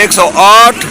108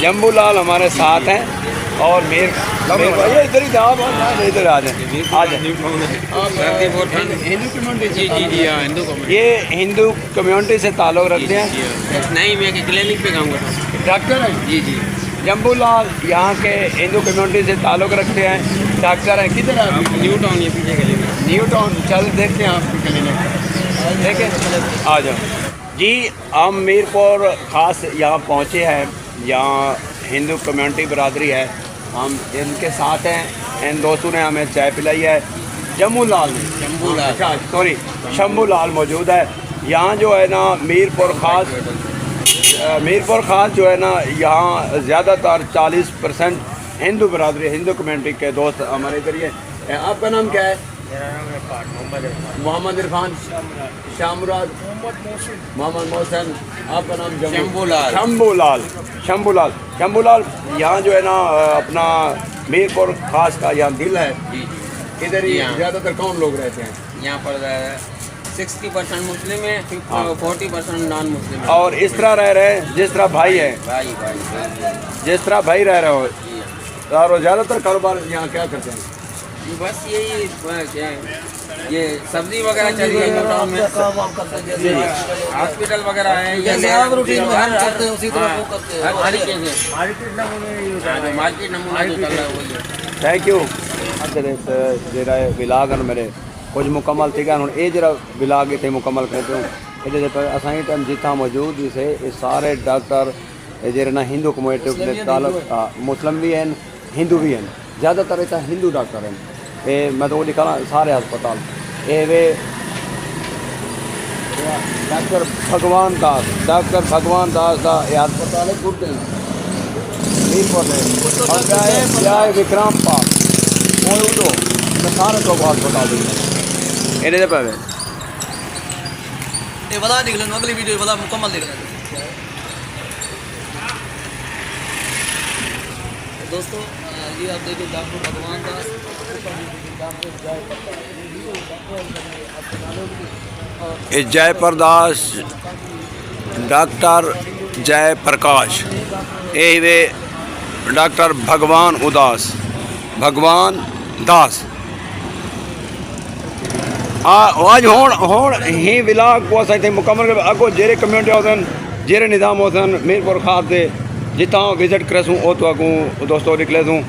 जम्बू लाल हमारे साथ हैं और मेर ये इधर ही जाओ, इधर आ जाए, आ जाए। जी जी जी हाँ, हिंदू कम्युनिटी। ये हिंदू कम्युनिटी से ताल्लुक़ रखते हैं। नहीं, मैं क्लिनिक पे काम करता हूँ। डॉक्टर हैं जी जी। जम्बू लाल यहाँ के हिंदू कम्युनिटी से ताल्लुक़ रखते हैं, डॉक्टर हैं। किधर है आप? न्यू टाउन, ये पीछे क्लिनिक। न्यू टाउन, चल देखते हैं आपकी क्लिनिक, ठीक है, आ जाओ जी। हम मीरपुर ख़ास यहाँ पहुँचे हैं, यहाँ हिंदू कम्युनिटी बरादरी है, हम इनके साथ हैं। इन दोस्तों ने हमें चाय पिलाई है। जम्बू लाल सॉरी शंभू लाल मौजूद है यहाँ जो है ना। मीरपुर ख़ास जो है ना, यहाँ ज़्यादातर 40% हिंदू बरादरी, हिंदू कम्युनिटी के दोस्त हमारे इधर ही है। आपका नाम क्या है? मोहम्मद इरफान, शामराज, मोहम्मद मोहसिन। आपका नाम? शंभू लाल। यहाँ जो है ना अपना मीरपुर ख़ास का यहाँ दिल है, इधर ही ज़्यादातर कौन लोग रहते हैं? यहाँ पर 60% मुस्लिम है, 40% नॉन मुस्लिम है। और इस तरह रह रहे हैं जिस तरह भाई है, भाई जिस तरह भाई रह रहे हो। और ज़्यादातर कारोबार यहाँ क्या करते हैं? बस यही क्या है, ये सब्जी वगैरह चल रही है न्यू टाउन में, हॉस्पिटल वगैरह है, जैसे आप रूटीन में हम करते हैं उसी तरह वो करते हैं। हर तरीके से मार्केट नमूना जो चल रहा है वही है। Thank you. जरा विलाग मेरे कुछ मुकम्मल थी हूँ ये जरा विलाग इतने मुकम्मल करते हूँ। ये असाई टाइम जितना मौजूद ही से ये सारे डॉक्टर जरा ना हिंदू कम्युनिटी के ताल्लुक मुस्लिम भी हैं, हिंदू भी हैं, ज़्यादातर इतना हिंदू डॉक्टर हैं। ये मैं तो लिखा सारे अस्पताल ये वे डॉक्टर भगवान दास का ये अस्पताल है गुरदे मीरपुर में, और क्या है विक्रम पाल वो उठो मैं सारे लोग अस्पताल देंगे इन्हें पे ये बता देख लेना, अगली वीडियो बता मुकम्मल देख लेना दोस्तों। ये आप देखिए डॉक्टर भगवान दास, जयप्रदास, डॉक्टर जयप्रकाश, ये वे डॉक्टर भगवान दास। आज होण ही विलाग को असां मुकम्मल अगो जेरे कम्युनिटी होसन, जेरे निज़ाम होसन मीरपुर ख़ास दे जितना विजिट करेसूँ ओ तो अगूँ दोस्तों निकलेसूँ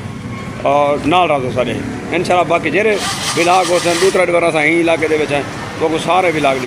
और नाल रहो सारे इंशाल्लाह। बाकी जेरे विलाग होसन दूसरा डरा असां ही इलाके दे विच हैं तो सारे विलाग